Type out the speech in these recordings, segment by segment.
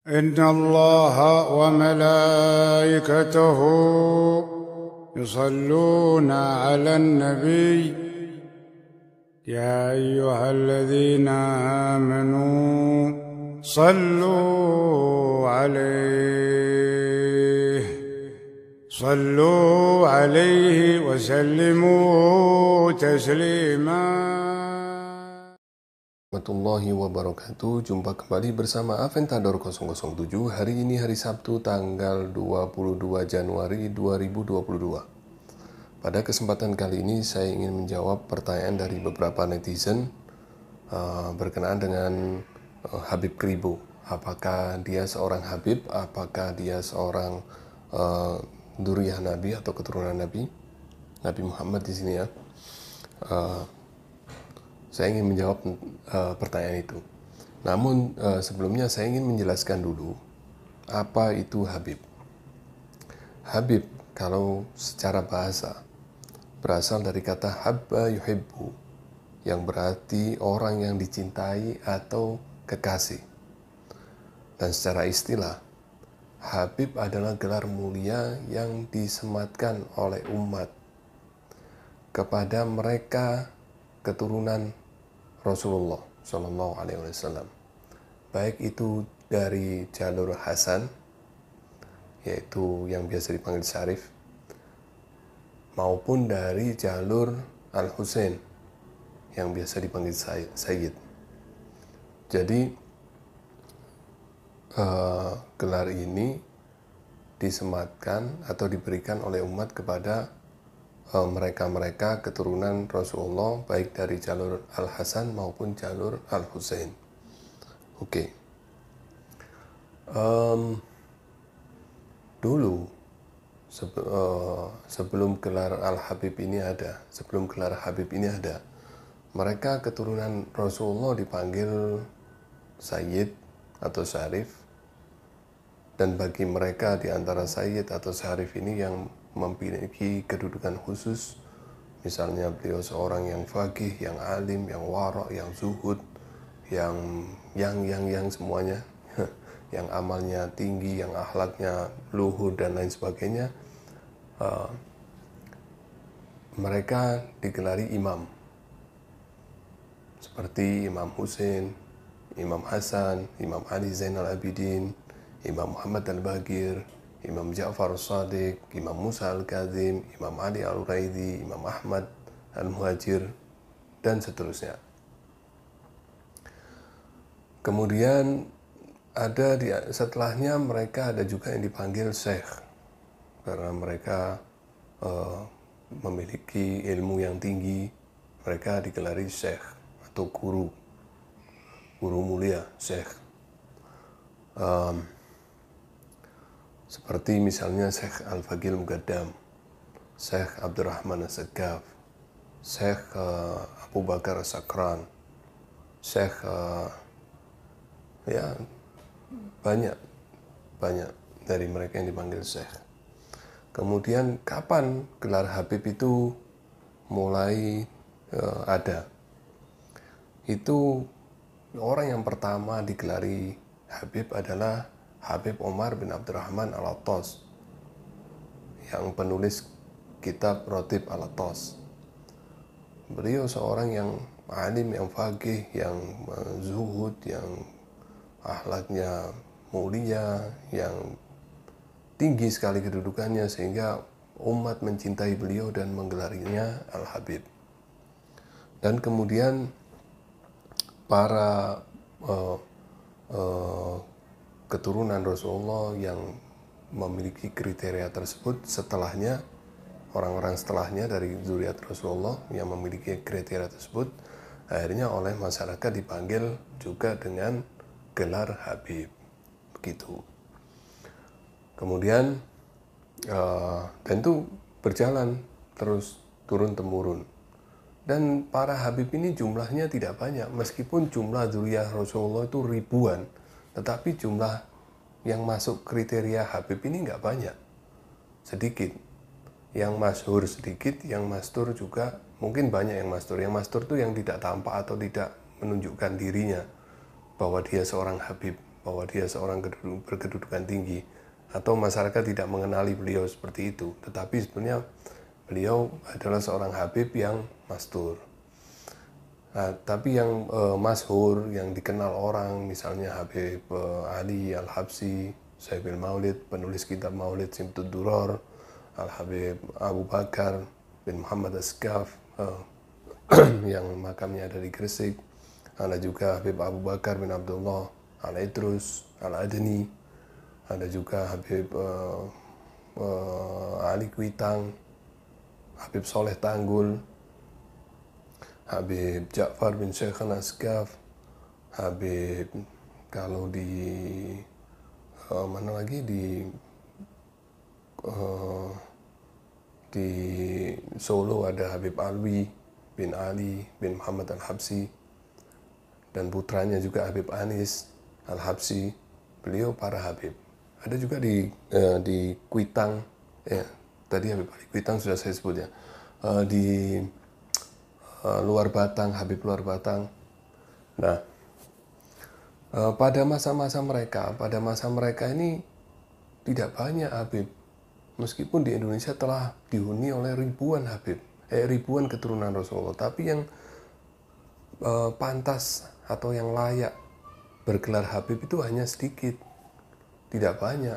إن الله وملائكته يصلون على النبي يا أيها الذين آمنوا صلوا عليه وسلموا تسليما. Warahmatullahi wabarakatuh. Jumpa kembali bersama Aventador 007. Hari ini hari Sabtu tanggal 22 Januari 2022. Pada kesempatan kali ini saya ingin menjawab pertanyaan dari beberapa netizen berkenaan dengan Habib Kribo. Apakah dia seorang Habib? Apakah dia seorang Dzurriyyah Nabi atau keturunan Nabi Muhammad di sini ya? Saya ingin menjawab pertanyaan itu. Namun sebelumnya saya ingin menjelaskan dulu apa itu Habib. Habib kalau secara bahasa berasal dari kata habba yuhibbu, yang berarti orang yang dicintai atau kekasih. Dan secara istilah, Habib adalah gelar mulia yang disematkan oleh umat kepada mereka keturunan Rasulullah Shallallahu Alaihi Wasallam, baik itu dari jalur Hasan, yaitu yang biasa dipanggil Syarif, maupun dari jalur Al Husain, yang biasa dipanggil Sayyid. Jadi gelar ini disematkan atau diberikan oleh umat kepada mereka-mereka keturunan Rasulullah, baik dari jalur Al-Hasan maupun jalur Al-Husain. Oke. Dulu sebelum gelar Al-Habib ini ada, mereka keturunan Rasulullah dipanggil Sayyid atau Syarif, dan bagi mereka di antara Sayyid atau Syarif ini yang memiliki kedudukan khusus, misalnya beliau seorang yang faqih, yang alim, yang wara', yang zuhud, yang semuanya, yang amalnya tinggi, yang akhlaknya luhur dan lain sebagainya, mereka digelari imam, seperti Imam Husain, Imam Hasan, Imam Ali Zainal Abidin, Imam Muhammad Al-Baqir, Imam Ja'far As-Sadiq, Imam Musa Al-Kazim, Imam Ali Al-Uraidi, Imam Ahmad Al-Muhajir, dan seterusnya. Kemudian setelahnya mereka ada juga yang dipanggil Syekh, karena mereka memiliki ilmu yang tinggi. Mereka digelari Syekh atau guru mulia, Syekh. Seperti misalnya Syekh Al-Faqih Muqaddam, Syekh Abdurrahman As-Saqqaf, Syekh Abu Bakar As-Sakran, Syekh banyak dari mereka yang dipanggil Syekh. Kemudian kapan gelar Habib itu mulai ada? Itu orang yang pertama digelari Habib adalah Habib Omar bin Abdurrahman Al-Attas, yang penulis kitab Rotib Al-Attas. Beliau seorang yang alim, yang faqih, yang zuhud, yang akhlaknya mulia, yang tinggi sekali kedudukannya, sehingga umat mencintai beliau dan menggelarinya Al-Habib. Dan kemudian para keturunan Rasulullah yang memiliki kriteria tersebut setelahnya, orang-orang setelahnya dari zuriat Rasulullah yang memiliki kriteria tersebut, akhirnya oleh masyarakat dipanggil juga dengan gelar Habib. Begitu. Kemudian tentu berjalan terus turun-temurun. Dan para Habib ini jumlahnya tidak banyak, meskipun jumlah dzurriyyah Rasulullah itu ribuan, tetapi jumlah yang masuk kriteria Habib ini nggak banyak, sedikit. Yang masyhur sedikit, yang mastur juga mungkin banyak yang mastur. Yang mastur itu yang tidak tampak atau tidak menunjukkan dirinya bahwa dia seorang Habib. bahwa dia seorang berkedudukan tinggi, atau masyarakat tidak mengenali beliau seperti itu. Tetapi sebenarnya beliau adalah seorang Habib yang mastur. Nah, tapi yang masyhur, yang dikenal orang, misalnya Habib Ali Al-Habsyi, Sahibul Maulid, penulis kitab Maulid Simtud Duror, Al-Habib Abu Bakar bin Muhammad Asqaf, yang makamnya ada di Gresik. Ada juga Habib Abu Bakar bin Abdullah Al-Idrus Al-Adni. Ada juga Habib Ali Kuitang, Habib Soleh Tanggul, Habib Ja'far bin Syekh Asqaf, Habib, kalau di mana lagi, di Solo ada Habib Alwi bin Ali bin Muhammad Al-Habsyi, dan putranya juga Habib Anis Al-Habsyi. Beliau para Habib. Ada juga di Kuitang, ya, tadi Habib Ali Kuitang sudah saya sebut ya. Di Luar Batang, Habib Luar Batang. Nah, pada masa-masa mereka ini tidak banyak Habib. Meskipun di Indonesia telah dihuni oleh ribuan Habib, ribuan keturunan Rasulullah, tapi yang pantas atau yang layak bergelar Habib itu hanya sedikit, tidak banyak.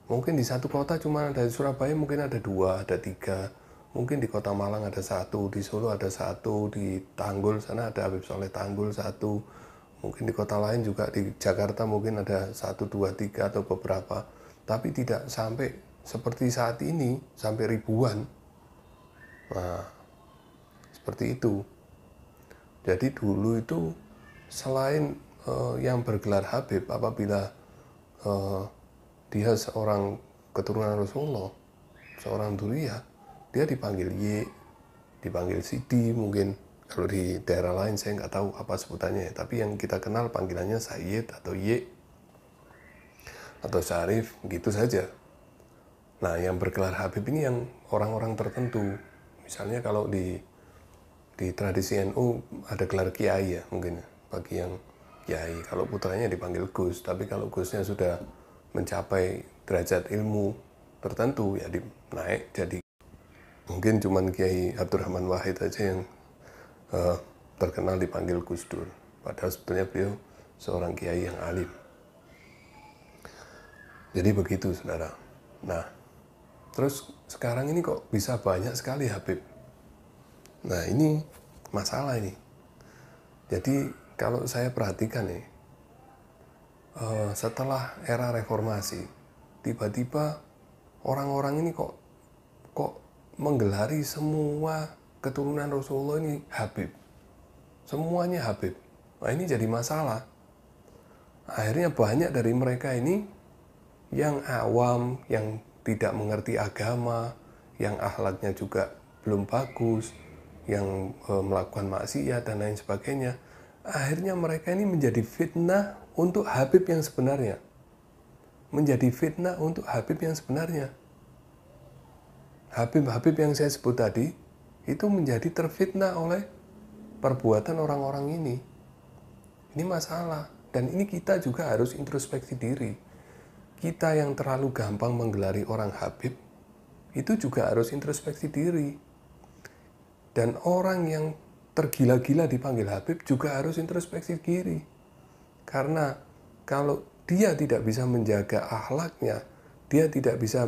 Mungkin di satu kota cuma ada, di Surabaya mungkin ada 2, ada 3. Mungkin di Kota Malang ada 1, di Solo ada 1, di Tanggul sana ada Habib Soleh Tanggul 1. Mungkin di kota lain juga, di Jakarta mungkin ada 1, 2, 3 atau beberapa. Tapi tidak sampai seperti saat ini, sampai ribuan. Nah, seperti itu. Jadi dulu itu selain yang bergelar Habib, apabila dia seorang keturunan Rasulullah, seorang dzurriyyah, dia dipanggil Y, dipanggil Sidi, mungkin kalau di daerah lain saya nggak tahu apa sebutannya ya, tapi yang kita kenal panggilannya Sayyid atau Y atau Syarif, gitu saja. Nah, yang bergelar Habib ini yang orang-orang tertentu. Misalnya kalau di tradisi NU ada gelar Kiai ya, mungkin bagi yang Kiai, kalau putranya dipanggil Gus. Tapi kalau Gusnya sudah mencapai derajat ilmu tertentu ya naik jadi, mungkin cuman Kiai Abdurrahman Wahid aja yang terkenal dipanggil Gus Dur. Padahal sebetulnya beliau seorang kiai yang alim. Jadi begitu, saudara. Nah, terus sekarang ini kok bisa banyak sekali Habib. Nah, ini masalah ini. Jadi kalau saya perhatikan nih, setelah era reformasi, tiba-tiba orang-orang ini kok menggelari semua keturunan Rasulullah ini Habib. Semuanya Habib. Nah, ini jadi masalah. Akhirnya banyak dari mereka ini yang awam, yang tidak mengerti agama, yang akhlaknya juga belum bagus, yang melakukan maksiat dan lain sebagainya. Akhirnya mereka ini menjadi fitnah untuk Habib yang sebenarnya. Menjadi fitnah untuk Habib yang sebenarnya. Habib-habib yang saya sebut tadi itu menjadi terfitnah oleh perbuatan orang-orang ini. Ini masalah, dan ini kita juga harus introspeksi diri. Kita yang terlalu gampang menggelari orang Habib itu juga harus introspeksi diri. Dan orang yang tergila-gila dipanggil Habib juga harus introspeksi diri. Karena kalau dia tidak bisa menjaga akhlaknya, dia tidak bisa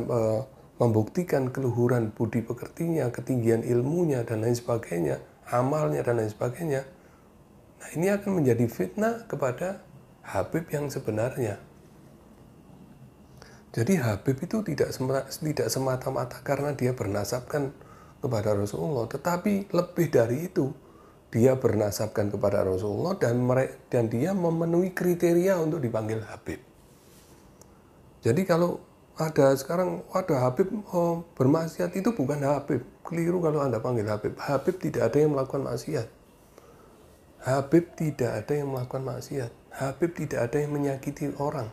membuktikan keluhuran budi pekertinya, ketinggian ilmunya, dan lain sebagainya, amalnya, dan lain sebagainya. Nah, ini akan menjadi fitnah kepada Habib yang sebenarnya. Jadi Habib itu tidak semata-mata karena dia bernasabkan kepada Rasulullah, tetapi lebih dari itu, dia bernasabkan kepada Rasulullah dan dia memenuhi kriteria untuk dipanggil Habib. Jadi kalau sekarang ada Habib bermaksiat, itu bukan Habib. Keliru kalau Anda panggil Habib. Habib tidak ada yang melakukan maksiat. Habib tidak ada yang melakukan maksiat. Habib tidak ada yang menyakiti orang.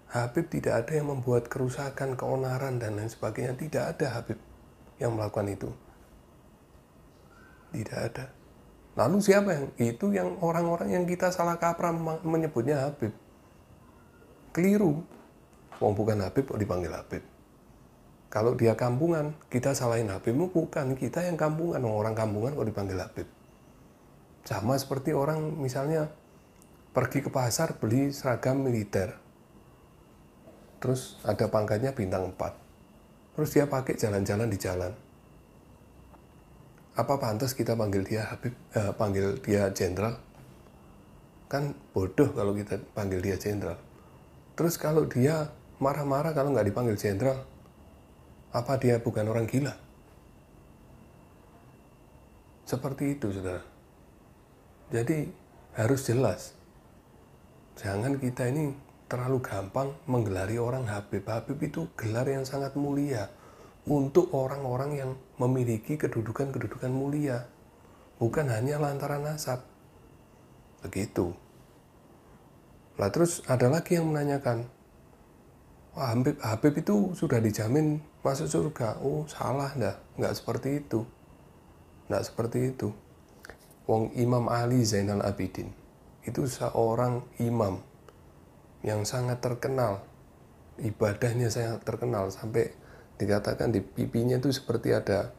Habib tidak ada yang membuat kerusakan, keonaran, dan lain sebagainya. Tidak ada Habib yang melakukan itu. Tidak ada. Lalu siapa yang? Itu yang orang-orang yang kita salah kaprah menyebutnya Habib. keliru. Wong bukan Habib kok dipanggil Habib. Kalau dia kampungan, kita salahin Habibmu, bukan kita yang kampungan. Orang kampungan kok dipanggil Habib. Sama seperti orang misalnya pergi ke pasar beli seragam militer. Terus ada pangkatnya bintang 4. Terus dia pakai jalan-jalan di jalan. Apa pantas kita panggil dia Habib, panggil dia jenderal? Kan bodoh kalau kita panggil dia jenderal. Terus kalau dia marah-marah kalau nggak dipanggil jenderal, apa dia bukan orang gila? Seperti itu, saudara. Jadi harus jelas. Jangan kita ini terlalu gampang menggelari orang Habib. Habib itu gelar yang sangat mulia untuk orang-orang yang memiliki kedudukan-kedudukan mulia. Bukan hanya lantaran nasab. Begitu. Lah terus ada lagi yang menanyakan, wah Habib itu sudah dijamin masuk surga. Oh salah dah, nggak seperti itu. Nggak seperti itu. Wong Imam Ali Zainal Abidin itu seorang imam yang sangat terkenal, ibadahnya sangat terkenal, sampai dikatakan di pipinya itu seperti ada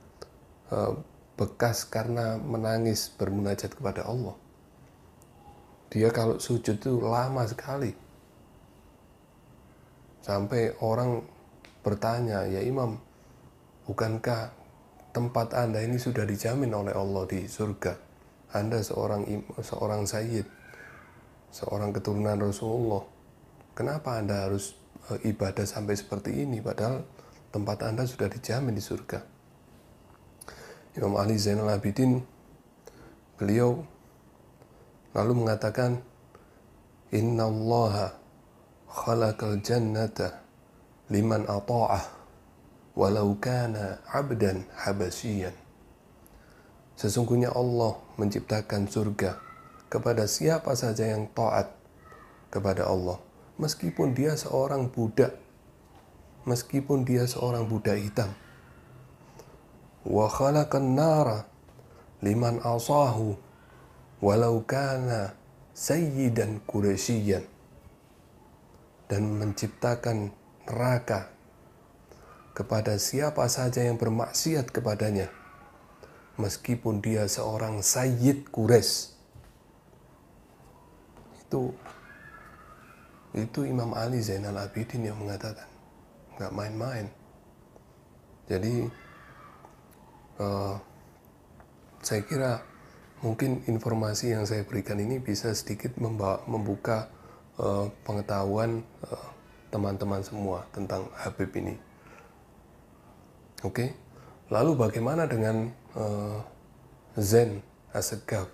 bekas karena menangis bermunajat kepada Allah. Dia kalau sujud itu lama sekali, sampai orang bertanya, ya Imam, bukankah tempat Anda ini sudah dijamin oleh Allah di surga? Anda seorang sayyid, seorang keturunan Rasulullah. Kenapa Anda harus ibadah sampai seperti ini, padahal tempat Anda sudah dijamin di surga? Imam Ali Zainal Abidin, beliau lalu mengatakan, Inna Allaha khalaqal jannata liman ata'ah walau kana abdan habasyian. Sesungguhnya Allah menciptakan surga kepada siapa saja yang taat kepada Allah, meskipun dia seorang budak, meskipun dia seorang budak hitam. Wa khalaqan nara liman asahu walau kana sayyidan Quraisyan. Dan menciptakan neraka kepada siapa saja yang bermaksiat kepadanya, meskipun dia seorang sayyid Quraisy. Itu Imam Ali Zainal Abidin yang mengatakan, nggak main-main. Jadi saya kira mungkin informasi yang saya berikan ini bisa sedikit membuka pengetahuan teman-teman semua tentang Habib ini. Oke. Lalu bagaimana dengan Zain As-Segaf?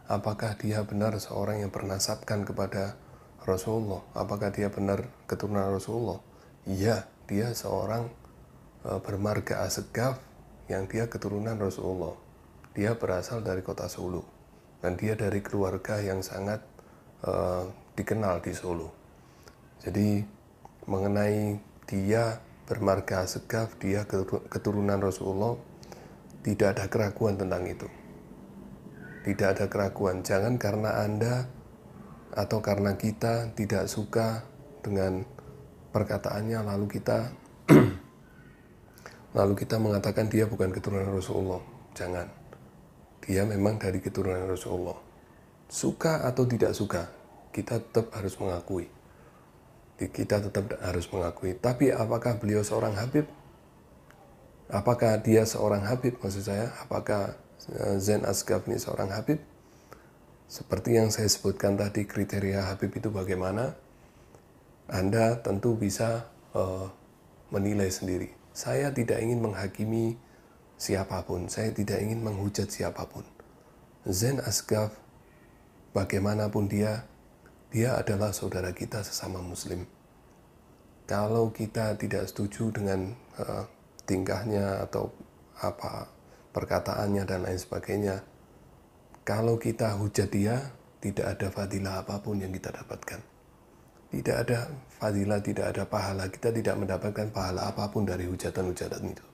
Apakah dia benar seorang yang bernasabkan kepada Rasulullah? Apakah dia benar keturunan Rasulullah? Iya, dia seorang bermarga As-Segaf yang dia keturunan Rasulullah. Dia berasal dari kota Solo. Dan dia dari keluarga yang sangat dikenal di Solo. Jadi mengenai dia bermarga As-Segaf, dia keturunan Rasulullah, tidak ada keraguan tentang itu. Tidak ada keraguan. Jangan karena Anda atau karena kita tidak suka dengan perkataannya lalu kita mengatakan dia bukan keturunan Rasulullah. Jangan. Dia memang dari keturunan Rasulullah. Suka atau tidak suka, kita tetap harus mengakui. Kita tetap harus mengakui. Tapi apakah beliau seorang Habib? Apakah dia seorang Habib? Maksud saya, apakah Zain As-Segaf ini seorang Habib? Seperti yang saya sebutkan tadi, kriteria Habib itu bagaimana? Anda tentu bisa menilai sendiri. Saya tidak ingin menghakimi siapapun. Saya tidak ingin menghujat siapapun. Zain As-Segaf, bagaimanapun dia adalah saudara kita sesama muslim. Kalau kita tidak setuju dengan tingkahnya atau apa perkataannya dan lain sebagainya, kalau kita hujat dia, tidak ada fadilah apapun yang kita dapatkan. Tidak ada fadilah, tidak ada pahala. Kita tidak mendapatkan pahala apapun dari hujatan-hujatan itu.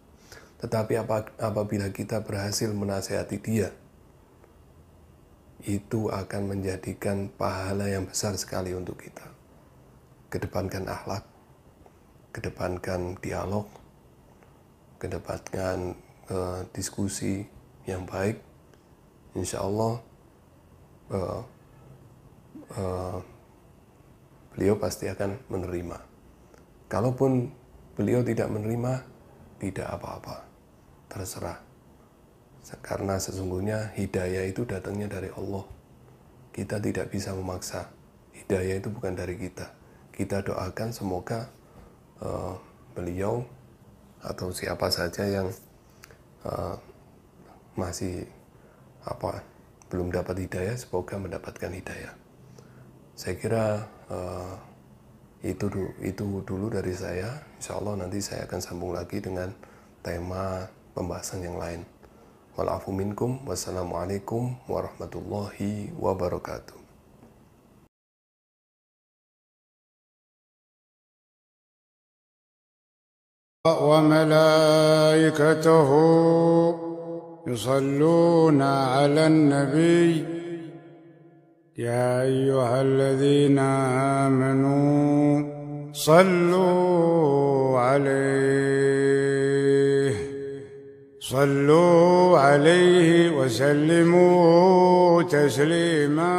Tetapi apabila kita berhasil menasihati dia, itu akan menjadikan pahala yang besar sekali untuk kita. kedepankan akhlak, kedepankan dialog, kedepankan diskusi yang baik, insya Allah beliau pasti akan menerima. Kalaupun beliau tidak menerima, tidak apa-apa, terserah. Karena sesungguhnya hidayah itu datangnya dari Allah. Kita tidak bisa memaksa. Hidayah itu bukan dari kita. Kita doakan semoga beliau atau siapa saja yang masih belum dapat hidayah, semoga mendapatkan hidayah. Saya kira itu dulu dari saya. Insya Allah nanti saya akan sambung lagi dengan tema pembahasan yang lain. Walafu minkum, wassalamualaikum warahmatullahi wabarakatuh. وملائكته يصلون على النبي يا أيها الذين آمنوا صلوا عليه وسلموا تسليما.